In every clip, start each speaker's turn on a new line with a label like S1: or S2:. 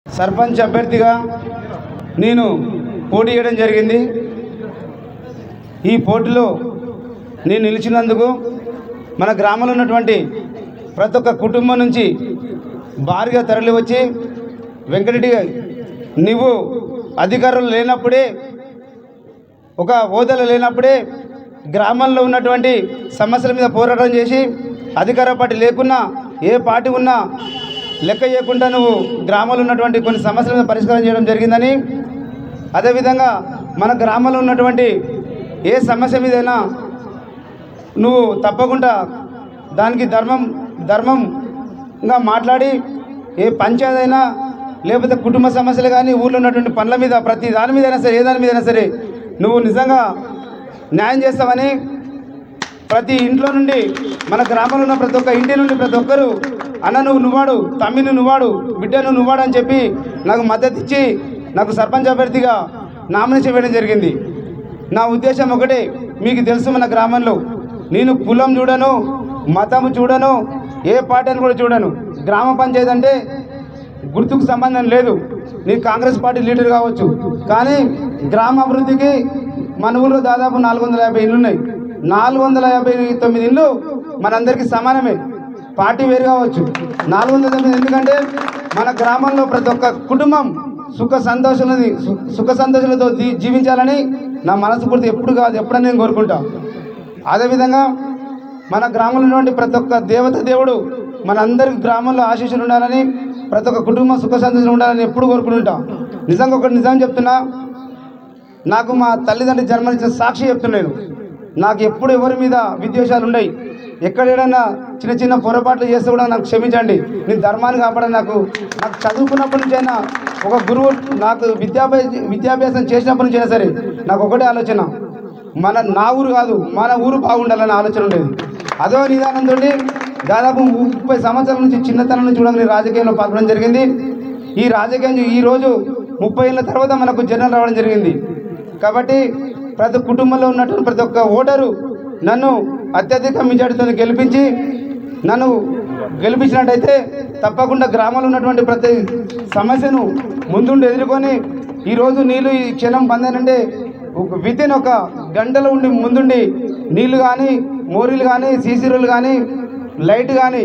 S1: సర్పంచ్ అభ్యర్థిగా నేను పోటీ చేయడం జరిగింది. ఈ పోటీలో నేను నిలిచినందుకు మన గ్రామంలో ఉన్నటువంటి ప్రతి ఒక్క కుటుంబం నుంచి భారీగా తరలి వచ్చి వెంకటరెడ్డి నువ్వు అధికారులు లేనప్పుడే, ఒక హోదాలో లేనప్పుడే గ్రామంలో ఉన్నటువంటి సమస్యల మీద పోరాటం చేసి అధికార పార్టీ లేకున్నా ఏ పార్టీ ఉన్నా లెక్క చేయకుండా నువ్వు గ్రామంలో ఉన్నటువంటి కొన్ని సమస్యల మీద పరిష్కారం చేయడం జరిగిందని, అదేవిధంగా మన గ్రామంలో ఉన్నటువంటి ఏ సమస్య మీదైనా నువ్వు తప్పకుండా దానికి ధర్మంగా మాట్లాడి ఏ పంచాయతీ అయినా లేకపోతే కుటుంబ సమస్యలు కానీ ఊళ్ళో ఉన్నటువంటి పనుల మీద ప్రతి దాని మీదైనా సరే ఏ దాని మీదైనా సరే నువ్వు నిజంగా న్యాయం చేస్తావని, ప్రతి ఇంట్లో నుండి మన గ్రామంలో ఉన్న ప్రతి ఒక్క ఇంటి నుండి ప్రతి ఒక్కరు అన్న నువ్వాడు, తమ్మి నువ్వాడు, బిడ్డను నువ్వాడు అని చెప్పి నాకు మద్దతు ఇచ్చి నాకు సర్పంచ్ అభ్యర్థిగా నామినేషన్ వేయడం జరిగింది. నా ఉద్దేశం ఒకటే, మీకు తెలుసు మన గ్రామంలో నేను కులం చూడను, మతం చూడను, ఏ పార్టీని కూడా చూడను. గ్రామ పంచాయతీ అంటే గుర్తుకు సంబంధం లేదు. నేను కాంగ్రెస్ పార్టీ లీడర్ కావచ్చు, కానీ గ్రామ అభివృద్ధికి మన ఊళ్ళో దాదాపు 450 ఇళ్ళు ఉన్నాయి. 459 ఇళ్ళు మనందరికీ సమానమే. పార్టీ వేరు కావచ్చు, 409 ఎందుకంటే మన గ్రామంలో ప్రతి ఒక్క కుటుంబం సుఖ సంతోషాలతో జీవించాలని నా మనస్ఫూర్తి ఎప్పుడు కాదు ఎప్పుడని నేను కోరుకుంటా. అదేవిధంగా మన గ్రామంలో ఉన్నటువంటి ప్రతి ఒక్క దేవుడు మనందరికి గ్రామంలో ఆశీస్సులు ఉండాలని, ప్రతి ఒక్క కుటుంబం సుఖ సంతోషాలు ఉండాలని ఎప్పుడు కోరుకుంటా. నిజంగా ఒకటి నిజం చెప్తున్నా, నాకు మా తల్లిదండ్రులు జన్మనిచ్చిన సాక్షి చెప్తున్నాను. నాకు ఎప్పుడు ఎవరి మీద విద్వేషాలు ఉన్నాయి. ఎక్కడైనా చిన్న చిన్న పొరపాట్లు చేస్తే కూడా నాకు క్షమించండి. నేను ధర్మాన్ని కాపాడని నాకు చదువుకున్నప్పటి నుంచి అయినా ఒక గురువు నాకు విద్యాభ్యాసం చేసినప్పటి నుంచి అయినా సరే నాకు ఒకటే ఆలోచన, నా ఊరు కాదు మన ఊరు బాగుండాలనే ఆలోచన ఉండేది. అదో నిదానంతో దాదాపు 30 సంవత్సరాల నుంచి చిన్నతనం నుంచి కూడా నేను రాజకీయంలో పాల్గొనడం జరిగింది. ఈ రాజకీయం ఈరోజు 30 ఏళ్ళ తర్వాత మనకు జనం రావడం జరిగింది. కాబట్టి ప్రతి కుటుంబంలో ఉన్నటువంటి ప్రతి ఒక్క ఓటరు నన్ను అత్యధిక మెజార్టీతో గెలిపించినట్టయితే తప్పకుండా గ్రామంలో ఉన్నటువంటి ప్రతి సమస్యను ముందుండి ఎదుర్కొని ఈరోజు నీళ్ళు ఈ క్షణం బందనంటే వితిన్ ఒక గంటలో ఉండి ముందుండి నీళ్లు కానీ, మోరీలు కానీ, సీసీ రోడ్లు కానీ, లైట్ కానీ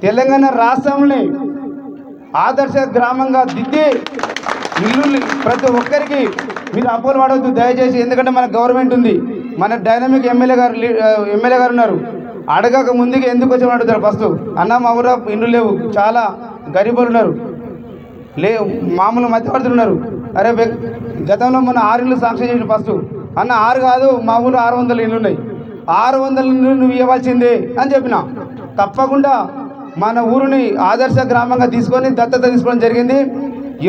S1: తెలంగాణ రాష్ట్రంలో ఆదర్శ గ్రామంగా దిద్ది ఇల్లు ప్రతి ఒక్కరికి మీరు అపోలు పడవద్దు దయచేసి. ఎందుకంటే మన గవర్నమెంట్ ఉంది, మన డైనమిక్ ఎమ్మెల్యే గారు ఉన్నారు. అడగక ముందుగా ఎందుకు వచ్చి అడుగుతారు ఫస్ట్, అన్న మా ఊళ్ళో ఇండ్లు లేవు, చాలా గరీబులు ఉన్నారు, మామూలు మధ్యవర్తులు ఉన్నారు. అరే గతంలో మన 6 ఇళ్ళు సాంక్షన్ చేసిన ఫస్ట్, అన్న 6 కాదు మా ఊళ్ళో 600 ఇళ్ళు ఉన్నాయి, 600 ఇళ్ళు నువ్వు ఇవ్వాల్సిందే అని చెప్పిన. తప్పకుండా మన ఊరిని ఆదర్శ గ్రామంగా తీసుకొని దత్తత తీసుకోవడం జరిగింది.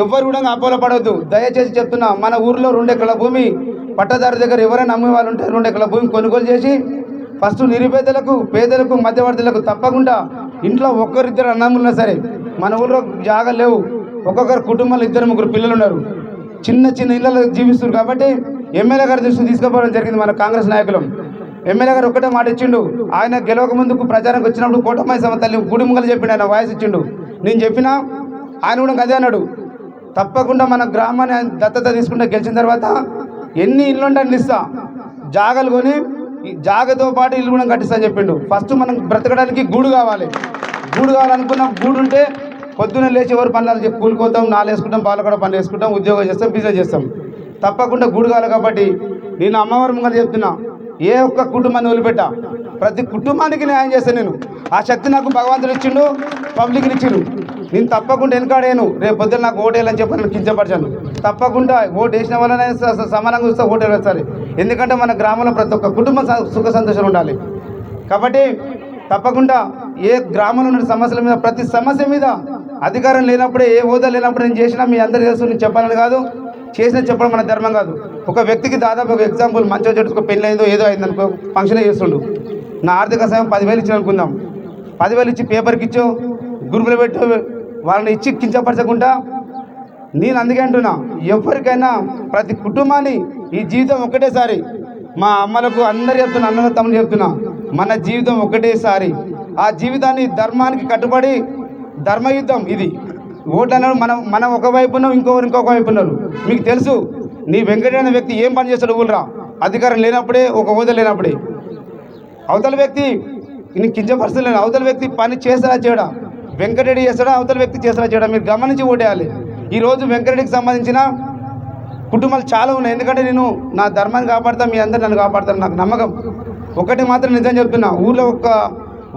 S1: ఎవ్వరు కూడా అపోలో పడవద్దు దయచేసి చెప్తున్నా. మన ఊరిలో 2 ఎకరాల భూమి పట్టదారు దగ్గర ఎవరైనా అమ్మే వాళ్ళు ఉంటే 2 ఎకరాల భూమి కొనుగోలు చేసి ఫస్ట్ నిరుపేదలకు, పేదలకు, మధ్యవర్తులకు తప్పకుండా ఇంట్లో ఒక్కరిద్దరు అన్నమున్నా సరే, మన ఊళ్ళో జాగా లేవు, ఒక్కొక్కరు కుటుంబంలో 2-3 పిల్లలు ఉన్నారు, చిన్న ఇళ్ళలో జీవిస్తున్నారు. కాబట్టి ఎమ్మెల్యే గారి దృష్టికి తీసుకుపోవడం జరిగింది మన కాంగ్రెస్ నాయకులు. ఎమ్మెల్యే గారు ఒక్కటే మాట ఇచ్చిండు, ఆయన గెలవక ముందుకు ప్రచారానికి వచ్చినప్పుడు కోటమ్మాయి సమ తల్లి గుడిముగలు చెప్పిండు, ఆయన వాయిస్ ఇచ్చిండు. నేను చెప్పినా ఆయన కూడా అదే అన్నాడు, తప్పకుండా మన గ్రామాన్ని దత్తత తీసుకుంటే గెలిచిన తర్వాత ఎన్ని ఇళ్ళు ఉంటే అన్ని ఇస్తా, జాగలు కొని జాగతో పాటు ఇల్లు కూడా కట్టిస్తా అని చెప్పిండు. ఫస్ట్ మనం బ్రతకడానికి గూడు కావాలనుకున్నాం. గూడు ఉంటే పొద్దున్న లేచి ఎవరు పనులు కూలిపోతాం, నాలు వేసుకుంటాం, పాలకూడ పనులు వేసుకుంటాం, ఉద్యోగం చేస్తాం, బిజినెస్ చేస్తాం. తప్పకుండా గూడు కావాలి. కాబట్టి నేను అమ్మవారి ముంగలు చెప్తున్నా, ఏ ఒక్క కుటుంబాన్ని వదిలిపెట్టా, ప్రతి కుటుంబానికి న్యాయం చేస్తాను నేను. ఆ శక్తి నాకు భగవంతుడు ఇచ్చిండు, పబ్లిక్ని ఇచ్చిండు. నేను తప్పకుండా వెనకాడేను. రేపు పొద్దున నాకు ఓటు వేయాలని చెప్పి నేను కించపరిచాను. తప్పకుండా ఓటు వేసిన వల్లనే సమానంగా చూస్తే ఓటు వేస్తారు. ఎందుకంటే మన గ్రామంలో ప్రతి ఒక్క కుటుంబం సుఖ సంతోషాలు ఉండాలి. కాబట్టి తప్పకుండా ఏ గ్రామంలో ఉన్న సమస్యల మీద, ప్రతి సమస్య మీద అధికారం లేనప్పుడే, ఏ హోదా లేనప్పుడు నేను చేసినా మీ అందరికీ తెలుసు. నేను చెప్పాలని కాదు, చేసిన చెప్పడం మన ధర్మం కాదు. ఒక వ్యక్తికి దాదాపు ఒక ఎగ్జాంపుల్, మంచో చెట్టుకు పెళ్ళి అయిందో ఏదో అయిందనుకో, ఫంక్షన్ చేస్తుండు, నా ఆర్థిక సాయం 10,000 ఇచ్చిన అనుకుందాం. 10,000 ఇచ్చి పేపర్కి ఇచ్చో, గ్రూపులో పెట్టో, వాళ్ళని ఇచ్చి కించపరచకుండా నేను అందుకే అంటున్నా, ఎవరికైనా ప్రతి కుటుంబాన్ని ఈ జీవితం ఒకటేసారి, మా అమ్మలకు అందరు చెప్తున్నా, అన్నల తమ్ముడు చెప్తున్నా, మన జీవితం ఒకటేసారి. ఆ జీవితాన్ని ధర్మానికి కట్టుబడి ధర్మయుద్ధం ఇది. ఓట్లు అన్నాడు మనం ఒకవైపు ఉన్నాం, ఇంకొక వైపు ఉన్నారు. మీకు తెలుసు నీ వెంకటరెడ్డి అనే వ్యక్తి ఏం పని చేస్తాడు ఊళ్ళరా? అధికారం లేనప్పుడే, ఒక హోదా లేనప్పుడే. అవతల వ్యక్తి నీ కించపరుస్తూ లేదు. అవతల వ్యక్తి పని చేస్తాడా చేయడా? వెంకటరెడ్డి చేస్తాడా, అవతల వ్యక్తి చేస్తాడా చేయడా? మీరు గమనించి ఓటేయాలి. ఈరోజు వెంకటరెడ్డికి సంబంధించిన కుటుంబాలు చాలా ఉన్నాయి. ఎందుకంటే నేను నా ధర్మాన్ని కాపాడుతా, మీ అందరు నన్ను కాపాడుతాను, నాకు నమ్మకం. ఒకటి మాత్రం నిజం చెప్తున్నా, ఊళ్ళో ఒక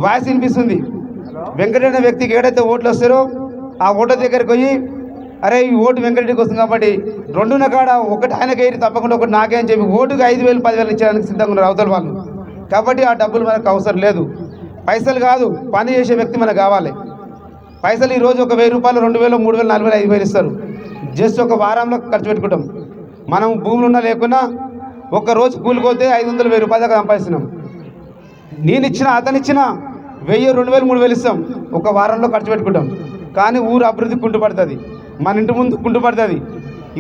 S1: వాయిస్ వినిపిస్తుంది. వెంకటరెడ్డి వ్యక్తికి ఏడైతే ఓట్లు వస్తారో ఆ ఓట్ల దగ్గరికి పోయి, అరే ఈ ఓటు వెంకటరెడ్డికి వస్తుంది కాబట్టి రెండున్న కాడ ఒకటి ఆయనకి వేయి, తప్పకుండా ఒకటి నాకే అని చెప్పి ఓటుకు 5,000 10,000 ఇచ్చేదానికి సిద్ధంగా ఉన్నారు అవతల వాళ్ళు. కాబట్టి ఆ డబ్బులు మనకు అవసరం లేదు. పైసలు కాదు, పని చేసే వ్యక్తి మనకు కావాలి. పైసలు ఈరోజు ఒక 1,000 రూపాయలు, 2,000, 3,000, 4,000, 5,000 ఇస్తారు. జస్ట్ ఒక వారంలో ఖర్చు పెట్టుకుంటాం. మనం భూములు ఉన్నా లేకున్నా ఒక రోజు కూలిపోతే 500, 1,000 రూపాయల దాకా సంపాదిస్తున్నాం. నేను ఇచ్చిన, అతను ఇచ్చిన 1,000, 2,000, 3,000 ఇస్తాం. ఒక వారంలో ఖర్చు పెట్టుకుంటాం. కానీ ఊరు అభివృద్ధి కుంటుపడుతుంది, మన ఇంటి ముందు కుంటుపడుతుంది.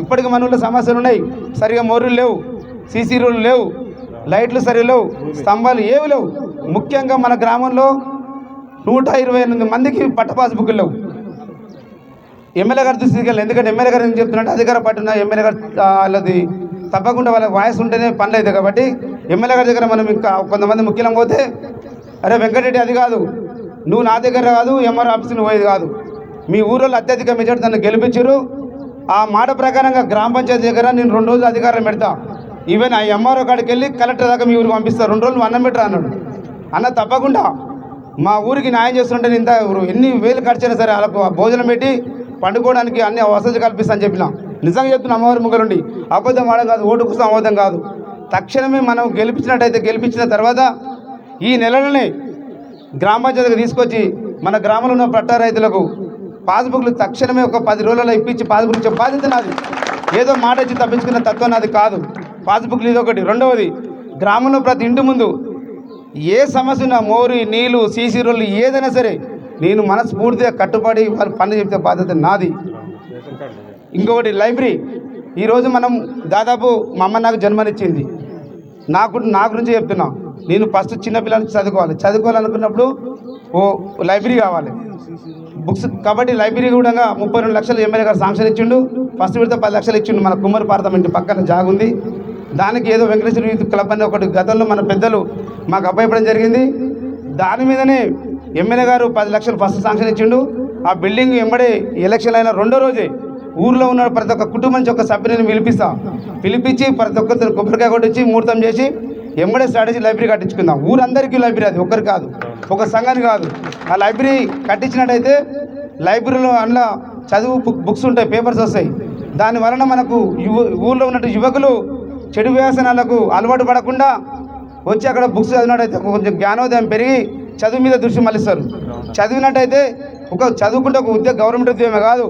S1: ఇప్పటికీ మన ఊళ్ళో సమస్యలు ఉన్నాయి. సరిగా మోర్లు లేవు, సీసీ రోడ్లు లేవు, లైట్లు సరిగా లేవు, స్తంభాలు ఏవి లేవు. ముఖ్యంగా మన గ్రామంలో 128 మందికి పట్ట పాస్బుక్లు లేవు. ఎమ్మెల్యే గారి దృష్టికి వెళ్ళి, ఎందుకంటే ఎమ్మెల్యే గారు ఏం చెప్తున్నట్టు అధికార పట్టున ఎమ్మెల్యే గారు వాళ్ళది తప్పకుండా వాళ్ళ వాయిస్ ఉంటేనే పనులు అవుతాయి. కాబట్టి ఎమ్మెల్యే గారి దగ్గర మనం ఇంకా కొంతమంది ముఖ్యంగా పోతే, అరే వెంకటరెడ్డి అది కాదు, నువ్వు నా దగ్గర కాదు, ఎంఆర్ ఆఫీస్కి పోయేది కాదు, మీ ఊళ్ళో అత్యధిక మెజార్టీ నన్ను గెలిపించారు. ఆ మాట ప్రకారంగా గ్రామ పంచాయతీ దగ్గర నేను 2 రోజులు అధికారం పెడతా, ఈవెన్ ఆ ఎంఆర్ఓ కాడికి వెళ్ళి కలెక్టర్ దాకా మీ ఊరికి పంపిస్తారు, 2 రోజులు అన్నం పెట్టరా అన్నాడు. అన్న తప్పకుండా మా ఊరికి న్యాయం చేస్తుంటే ఇంత ఎన్ని వేలు ఖర్చైనా సరే వాళ్ళకు భోజనం పెట్టి పండుకోవడానికి అన్ని వసతులు కల్పిస్తాను చెప్పిన. నిజంగా చెప్తున్నా, అమ్మవారి ముంగలుండి. అబద్ధం ఆడడం కాదు, ఓటు కోసం అబద్ధం కాదు. తక్షణమే మనం గెలిపించిన తర్వాత ఈ నెలలోనే గ్రామ పంచాయతీకి తీసుకొచ్చి మన గ్రామంలో ఉన్న పట్టా రైతులకు పాస్బుక్లు తక్షణమే ఒక 10 రోజులలో ఇప్పించి పాస్బుక్ ఇచ్చే బాధ్యత నాది. ఏదో మాట ఇచ్చి తప్పించుకున్న తత్వం నాది కాదు. పాస్బుక్లు ఇది ఒకటి. రెండవది, గ్రామంలో ప్రతి ఇంటి ముందు ఏ సమస్య ఉన్నా, మోరి, నీళ్ళు, సీసీ రోడ్లు ఏదైనా సరే నేను మనస్ఫూర్తిగా కట్టుబడి వాళ్ళు పని చెప్తే బాధ్యత నాది. ఇంకొకటి లైబ్రరీ. ఈరోజు మనం దాదాపు మా అమ్మ నాకు జన్మనిచ్చింది. నా గురించి చెప్తున్నా. నేను ఫస్ట్ చిన్నపిల్లలకి చదువుకోవాలనుకున్నప్పుడు ఓ లైబ్రరీ కావాలి, బుక్స్. కాబట్టి లైబ్రరీ కూడా 32 లక్షలు ఎమ్మెల్యే గారు శాంక్షన్ ఇచ్చిండు. ఫస్ట్ విడత 10 లక్షలు ఇచ్చిండు. మన కుమ్మరి పార్లమెంట్ పక్కన జాగుంది, దానికి ఏదో వెంకటేశ్వర యూత్ క్లబ్ అని ఒకటి గతంలో మన పెద్దలు మాకు అప్పయ్యడం జరిగింది. దాని మీదనే ఎమ్మెల్యే గారు 10 లక్షలు ఫస్ట్ శాంక్షన్ ఇచ్చిండు. ఆ బిల్డింగ్ ఎంబడే ఎలక్షన్ అయిన 2వ రోజే ఊర్లో ఉన్న ప్రతి ఒక్క కుటుంబం నుంచి ఒక సభ్యుని పిలిపించి ప్రతి ఒక్కరితో కొబ్బరికాయ కొట్టించి ముహూర్తం చేసి ఎంబడే స్ట్రాటజీ లైబ్రరీ కట్టించుకుందాం. ఊరందరికీ లైబ్రరీ, అది ఒక్కరు కాదు, ఒక సంఘానికి కాదు. ఆ లైబ్రరీ కట్టించినట్టయితే లైబ్రరీలో అందులో చదువు బుక్స్ ఉంటాయి, పేపర్స్ వస్తాయి. దాని వలన మనకు ఊళ్ళో ఉన్నట్టు యువకులు చెడు వ్యసనాలకు అలవాటు పడకుండా వచ్చి అక్కడ బుక్స్ చదివినట్టయితే కొంచెం జ్ఞానోదయం పెరిగి చదువు మీద దృష్టి మళ్ళిస్తారు. చదివినట్టయితే చదువుకుంటే ఒక గవర్నమెంట్ ఉద్యోగమే కాదు,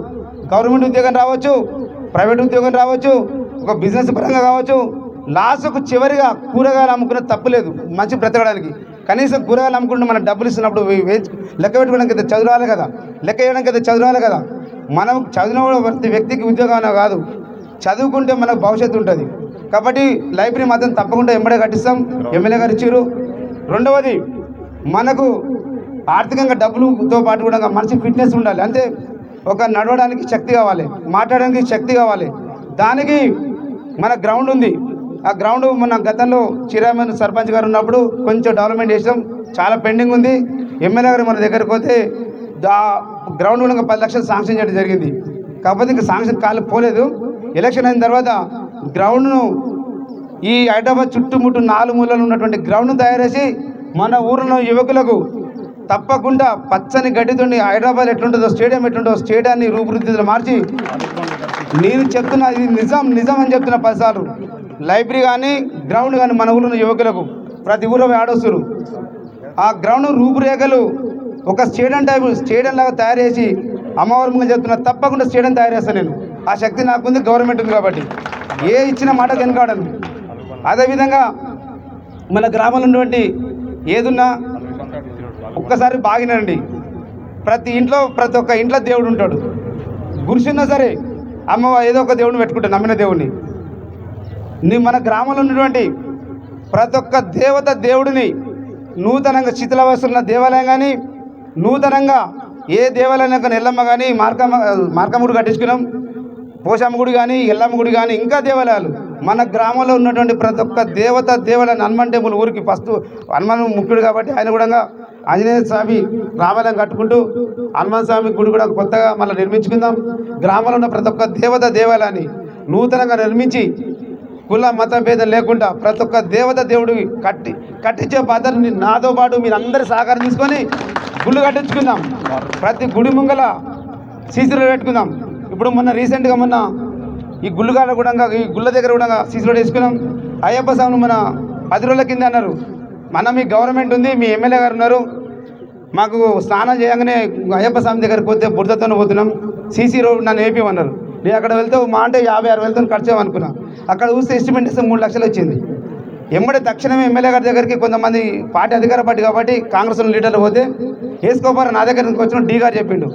S1: గవర్నమెంట్ ఉద్యోగం రావచ్చు, ప్రైవేట్ ఉద్యోగం రావచ్చు, ఒక బిజినెస్ పరంగా కావచ్చు. లాస్ట్కు చివరిగా కూరగాయలు అమ్ముకునే తప్పులేదు మంచి బ్రతకడానికి. కనీసం కూరగాయలు అమ్ముకుంటే మనం డబ్బులు ఇస్తున్నప్పుడు లెక్క పెట్టుకోవడానికి అయితే చదువురాలి కదా, లెక్క వేయడానికి అయితే చదువురాలి కదా. మనం చదివిన ప్రతి వ్యక్తికి ఉద్యోగం కాదు, చదువుకుంటే మనకు భవిష్యత్తు ఉంటుంది. కాబట్టి లైబ్రరీ మాత్రం తప్పకుండా ఎంబడే కట్టిస్తాం, ఎమ్మెల్యే గారు ఇచ్చారు. రెండవది, మనకు ఆర్థికంగా డబ్బులతో పాటు కూడా మనిషి ఫిట్నెస్ ఉండాలి. అంటే ఒక నడవడానికి శక్తి కావాలి, మాట్లాడడానికి శక్తి కావాలి. దానికి మన గ్రౌండ్ ఉంది. ఆ గ్రౌండ్ మన గతంలో చిరామన్ సర్పంచ్ గారు ఉన్నప్పుడు కొంచెం డెవలప్మెంట్ చేసాం, చాలా పెండింగ్ ఉంది. ఎమ్మెల్యే గారు మన దగ్గరికి పోతే గ్రౌండ్ కూడా 10 లక్షలు శాంక్షన్ చేయడం జరిగింది. కాకపోతే ఇంకా శాంక్షన్ పోలేదు. ఎలక్షన్ అయిన తర్వాత గ్రౌండ్ను ఈ హైదరాబాద్ చుట్టుముట్టు 4 మూలలు ఉన్నటువంటి గ్రౌండ్ను తయారు చేసి మన ఊరిలో యువకులకు తప్పకుండా పచ్చని గడ్డితోండి హైదరాబాద్ ఎట్లుంటుందో, స్టేడియం ఎట్లుంటుందో స్టేడియాన్ని రూపురేఖలు మార్చి, నేను చెప్తున్నా, ఇది నిజం అని చెప్తున్నా 10 సార్లు. లైబ్రరీ కానీ గ్రౌండ్ కానీ మన ఊళ్ళో యువకులకు ప్రతి ఊళ్ళో ఆడొస్తారు. ఆ గ్రౌండ్ రూపురేఖలు ఒక స్టేడియం లాగా తయారు చేసి అమ్మవారి చెప్తున్నా, తప్పకుండా స్టేడియం తయారు చేస్తాను నేను. ఆ శక్తి నాకుంది, గవర్నమెంట్ ఉంది కాబట్టి ఏ ఇచ్చిన మాట వెనుకాడను. అదేవిధంగా మన గ్రామంలో ఉన్నటువంటి ఏదున్నా ఒక్కసారి బాగినండి, ప్రతి ఒక్క ఇంట్లో దేవుడు ఉంటాడు. గురుసున్నా సరే అమ్మ ఏదో ఒక దేవుడిని పెట్టుకుంటాడు, నమ్మిన దేవుడిని. మన గ్రామంలో ఉన్నటువంటి ప్రతి ఒక్క దేవుడిని నూతనంగా శిథిలావస్థ ఉన్న దేవాలయం కానీ, నూతనంగా ఏ దేవాలయం ఎల్లమ్మ కానీ మార్కమ్మ గుడి కట్టించుకున్నాం, పోషమ్మ గుడి కానీ, ఎల్లమ్మ గుడి కానీ, ఇంకా దేవాలయాలు మన గ్రామంలో ఉన్నటువంటి ప్రతి ఒక్క దేవాలయం హనుమాన్ టెంపుల్ ఊరికి ఫస్ట్ హనుమాన్ ముఖ్యుడు కాబట్టి ఆయన కూడా ఆంజనేయ స్వామి రామాలయం కట్టుకుంటూ హనుమాన్ స్వామి గుడి కూడా కొత్తగా మళ్ళీ నిర్మించుకుందాం. గ్రామంలో ఉన్న ప్రతి ఒక్క దేవాలయాన్ని నూతనంగా నిర్మించి కుల మత భేదం లేకుండా ప్రతి ఒక్క దేవుడికి కట్టించే బాధ్యతని నాతో పాటు మీరు అందరి సహకారం తీసుకొని గుళ్ళు కట్టించుకుందాం. ప్రతి గుడి ముంగల సీసీలో పెట్టుకుందాం. ఇప్పుడు మొన్న రీసెంట్గా ఈ గుళ్ళుగాడ కూడా ఈ గుళ్ళ దగ్గర కూడా సీసీలో వేసుకున్నాం. అయ్యప్ప స్వామి మన 10 రోజుల కింద అన్నారు, మీ గవర్నమెంట్ ఉంది, మీ ఎమ్మెల్యే గారు ఉన్నారు, మాకు స్నానం చేయగానే అయ్యప్ప స్వామి దగ్గరికి పోతే బురదతోనే పోతున్నాం, సీసీ రోడ్ నన్ను వేపిమన్నారు. నేను అక్కడ వెళ్తే మా అంటే 50-60 వేలతో ఖర్చు చేయమనుకున్నా. అక్కడ చూస్తే ఎస్టిమేట్ ఇస్తే 3 లక్షలు వచ్చింది. ఎమ్మడే తక్షణమే ఎమ్మెల్యే గారి దగ్గరికి కొంతమంది పార్టీ అధికార పార్టీ కాబట్టి కాంగ్రెస్ లీడర్లు పోతే వేసుకోపారు నా దగ్గరికి వచ్చిన డీ గారు చెప్పిండు.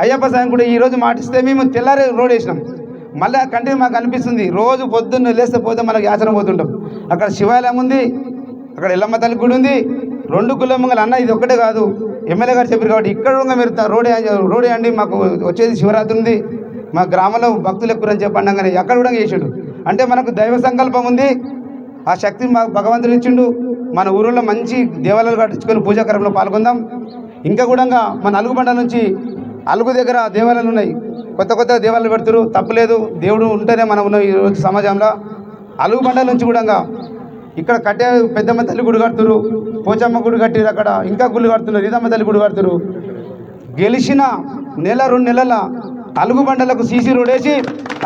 S1: అయ్యప్ప స్వామి కూడా ఈరోజు మాటిస్తే మేము తెల్లారి రోడ్ వేసినాం. మళ్ళీ కంటిన్యూ మాకు అనిపిస్తుంది, రోజు పొద్దున్న లేస్తే పోతే మనకు యాచన పోతుంటాం. అక్కడ శివాలయం ఉంది, అక్కడ ఎల్లమ్మ తల్లి గుడి ఉంది, 2 గుళ్ళమ్మగలు అన్న ఇది ఒక్కటే కాదు ఎమ్మెల్యే గారు చెప్పారు కాబట్టి ఇక్కడ కూడా మీరు రోడ్ వేయండి, మాకు వచ్చేది శివరాత్రి ఉంది, మా గ్రామంలో భక్తులు ఎక్కువని చెప్పండి కానీ ఎక్కడ కూడా చేసాడు. అంటే మనకు దైవ సంకల్పం ఉంది, ఆ శక్తి మాకు భగవంతుడు ఇచ్చిండు. మన ఊరిలో మంచి దేవాలయాలు కట్టించుకొని పూజా కార్యక్రమంలో పాల్గొందాం. ఇంకా కూడా మన అలుగుబండ నుంచి అలుగు దగ్గర దేవాలయాలు ఉన్నాయి, కొత్త దేవాలయాలు పెడుతున్నారు, తప్పులేదు. దేవుడు ఉంటేనే మనం ఉన్న ఈరోజు సమాజంలో. అలుగుబండ నుంచి కూడా ఇక్కడ కట్టే పెద్దమ్మ తల్లి గుడి కడుతున్నారు, పోచమ్మ గుడి కట్టారు, అక్కడ ఇంకా గుళ్ళు కడుతున్నారు, రీదమ్మ తల్లి గుడి కడుతున్నారు. గెలిచిన 1-2 నెలల అలుగుబండలకు సీసీ రోడ్ వేసి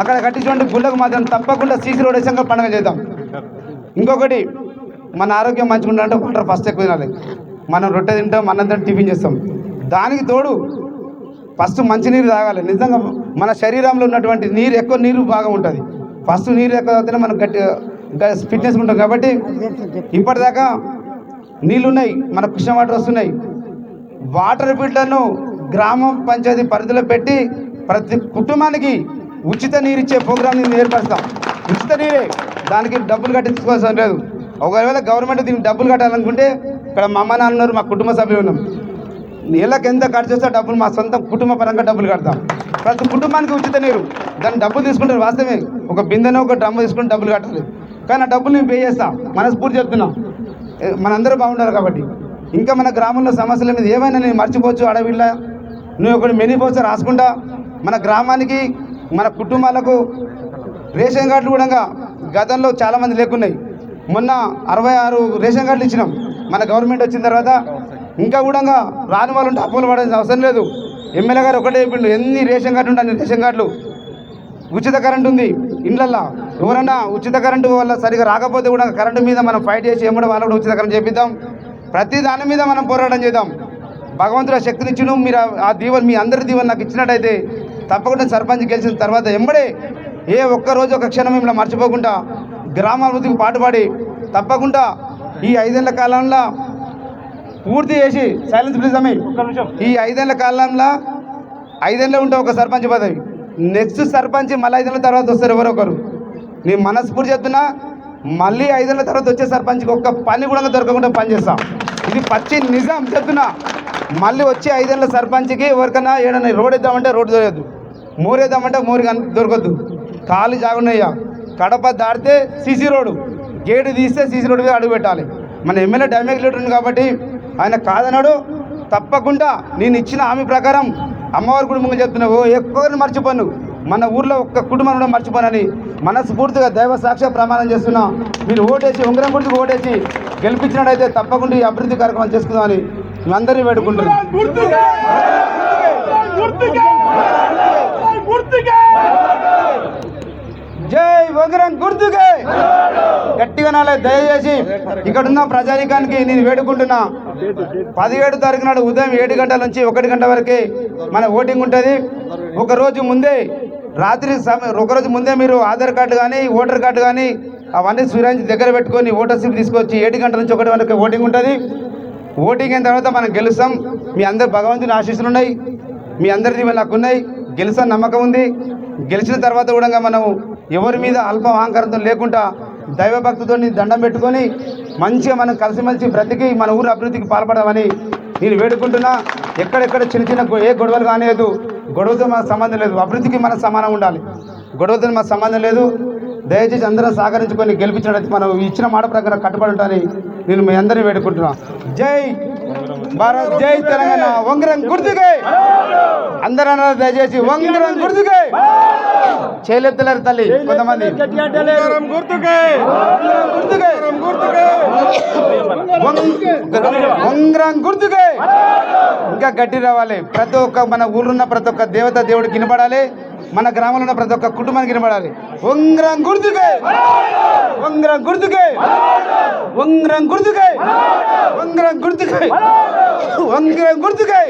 S1: అక్కడ కట్టించుకుంటే గుళ్ళకు మాత్రం తప్పకుండా సీసీ రోడ్ వేసాక పండుగ చేద్దాం. ఇంకొకటి, మన ఆరోగ్యం మంచిగా ఉండాలంటే వాటర్ ఫస్ట్ ఎక్కువ తినాలి. మనం రొట్టె తింటాం, అన్నం తింటాం, టిఫిన్ చేస్తాం. దానికి తోడు ఫస్ట్ మంచినీరు తాగాలి. నిజంగా మన శరీరంలో ఉన్నటువంటి నీరు బాగా ఉంటుంది. ఫస్ట్ నీరు ఎక్కువ తాగితేనే మనం గట్టిగా ఫిట్నెస్ ఉంటాం. కాబట్టి ఇప్పటిదాకా నీళ్ళు ఉన్నాయి, మన కృష్ణ వాటర్ వస్తున్నాయి. వాటర్ ఫిల్టర్ను గ్రామం పంచాయతీ పరిధిలో పెట్టి ప్రతి కుటుంబానికి ఉచిత నీరు ఇచ్చే ప్రోగ్రామ్ నేను ఏర్పరుస్తాం. ఉచిత నీరే, దానికి డబ్బులు కట్టించుకోవాల్సిన లేదు. ఒకవేళ గవర్నమెంట్ దీనికి డబ్బులు కట్టాలనుకుంటే ఇక్కడ మా అమ్మ నాన్న ఉన్నారు, మా కుటుంబ సభ్యులు ఉన్నాం, నెలకు ఎంత ఖర్చు చేస్తే డబ్బులు మా సొంత కుటుంబ పరంగా డబ్బులు కడతాం. ప్రతి కుటుంబానికి ఉచిత నీరు, దాన్ని డబ్బులు తీసుకుంటారు. వాస్తవమే, ఒక బిందెనో ఒక డ్రమ్ తీసుకుని డబ్బులు కట్టాలి. కానీ ఆ డబ్బులు నేను పే చేస్తాం, మనస్ఫూర్తి చెప్తున్నాం, మనందరూ బాగుండాలి కాబట్టి. ఇంకా మన గ్రామంలో సమస్యల మీద ఏమైనా నేను మర్చిపోవచ్చు, అడవిలా నువ్వు ఒకటి మెనీ పోస్టర్ రాసుకుంటా. మన గ్రామానికి మన కుటుంబాలకు రేషన్ కార్డులు కూడా గతంలో చాలామంది లేకున్నాయి. మొన్న 66 రేషన్ కార్డులు ఇచ్చినాం మన గవర్నమెంట్ వచ్చిన తర్వాత. ఇంకా కూడా రాని వాళ్ళు ఉంటే అప్పులు పడాల్సిన అవసరం లేదు. ఎమ్మెల్యే గారు ఒకటే చెప్పిండు, ఎన్ని రేషన్ కార్డులు ఉంటాయి రేషన్ కార్డులు. ఉచిత కరెంటు ఉంది ఇండ్లల్లో, ఎవరన్నా ఉచిత కరెంటు వల్ల సరిగా రాకపోతే కూడా కరెంటు మీద మనం ఫైట్ చేసి ఎమ్మడి వాళ్ళు కూడా ఉచిత కరెంటు చేపిద్దాం. ప్రతి దాని మీద మనం పోరాటం చేద్దాం. భగవంతుడు ఆ శక్తిని ఇచ్చిను. మీరు ఆ దీవెన, మీ అందరి దీవెన నాకు ఇచ్చినట్టయితే తప్పకుండా సర్పంచ్ గెలిచిన తర్వాత ఎంబడే ఏ ఒక్కరోజు ఒక క్షణం మిమ్మల్ని మర్చిపోకుండా గ్రామాభివృద్ధికి పాటుపడి తప్పకుండా ఈ 5 ఏళ్ల కాలంలో పూర్తి చేసి సైలెన్స్ ప్లీజ్ అమ్మాయి ఈ 5 ఏళ్ల కాలంలో 5 ఏళ్ళు ఉంటే ఒక సర్పంచ్ పదవి, నెక్స్ట్ సర్పంచ్ మళ్ళీ 5 ఏళ్ళ తర్వాత వస్తారు ఎవరొకరు. నేను మనస్ఫూర్తి చెప్తున్నా, మళ్ళీ 5 ఏళ్ళ తర్వాత వచ్చే సర్పంచ్కి ఒక్క పని కూడా దొరకకుండా పనిచేస్తాం. ఇది పచ్చి నిజం చెప్తున్నా. మళ్ళీ వచ్చే 5 ఏళ్ళ సర్పంచ్కి ఎవరికైనా ఏడన్నా రోడ్ వేద్దామంటే రోడ్డు దొరకద్దు, మోరు వేద్దామంటే మోరు దొరకద్దు, ఖాళీ జాగున్నాయ్యా. కడప దాటితే సీసీ రోడ్డు, గేటు తీస్తే సీసీ రోడ్డు మీద అడుగు పెట్టాలి. మన ఎమ్మెల్యే డ్యామేజ్ లీటర్ ఉంది కాబట్టి ఆయన కాదన్నాడు. తప్పకుండా నేను ఇచ్చిన హామీ ప్రకారం అమ్మవారి కుటుంబంగా చెప్తున్నావు, ఎక్కువని మర్చిపోను, మన ఊర్లో ఒక్క కుటుంబం కూడా మర్చిపోనని మనస్ఫూర్తిగా దైవ సాక్ష్య ప్రమాణం చేస్తున్నా. మీరు ఓటేసి ఉంగరం గుర్తుకు ఓటేసి గెలిపించినట్టయితే తప్పకుండా ఈ అభివృద్ధి కార్యక్రమం చేసుకుందామని మేమందరినీ వేడుకుంటున్నాం. జై ఉంగరం గుర్తుకే. గట్టిగా నాలే దయచేసి ఇక్కడున్న ప్రజానికానికి నేను వేడుకుంటున్నా, 17 తారీఖు నాడు ఉదయం 7 గంటల నుంచి 1 గంట వరకే మన ఓటింగ్ ఉంటుంది. ఒకరోజు ముందే ఒకరోజు ముందే మీరు ఆధార్ కార్డు కానీ ఓటర్ కార్డు కానీ అవన్నీ స్వీరాంజ్ దగ్గర పెట్టుకొని ఓటర్ స్లిప్ తీసుకొచ్చి 7 గంటల నుంచి 1 వరకు ఓటింగ్ ఉంటుంది. ఓటింగ్ అయిన తర్వాత మనం గెలుస్తాం. మీ అందరు భగవంతుని ఆశీస్సులు ఉన్నాయి, మీ అందరిది నాకు ఉన్నాయి, గెలుస్తాను నమ్మకం ఉంది. గెలిచిన తర్వాత కూడా మనం ఎవరి మీద అల్ప అహంకారంతో లేకుండా దైవభక్తితో దండం పెట్టుకొని మంచిగా మనం కలిసిమెలిసి బ్రతికి మన ఊరు అభివృద్ధికి పాల్పడమని నేను వేడుకుంటున్నా. ఎక్కడెక్కడ చిన్న చిన్న ఏ గొడవలు కానిలేదు, గొడవతో మనకు సంబంధం లేదు, అభివృద్ధికి మన సమానం ఉండాలి, గొడవతో మనకు సంబంధం లేదు. దయచేసి అందరం సహకరించుకొని గెలిపించినట్టు మనం ఇచ్చిన మాట ప్రకారం కట్టుబడి ఉంటానని నేను మీ అందరినీ వేడుకుంటున్నా. జై భారత్, జై తెలంగాణ. వంగరం గుర్తుకే అందరూ అన్నారు, దయచేసి వంగరం గుర్తుకే. చేయలేపుతలేరు తల్లి కొంతమంది. వంగరం గుర్తుకే ఇంకా గట్టి రావాలి. ప్రతి ఒక్క మన ఊళ్ళున్న ప్రతి ఒక్క దేవత దేవుడికి వినపడాలి, మన గ్రామంలో ఉన్న ప్రతి ఒక్క కుటుంబానికి వినపడాలి. వంగరం గుర్తుకే, వంగరం గుర్తుకే, వంగరం గుర్తుకే, వంగరం గుర్తుకే, వంగరం గుర్తుకే.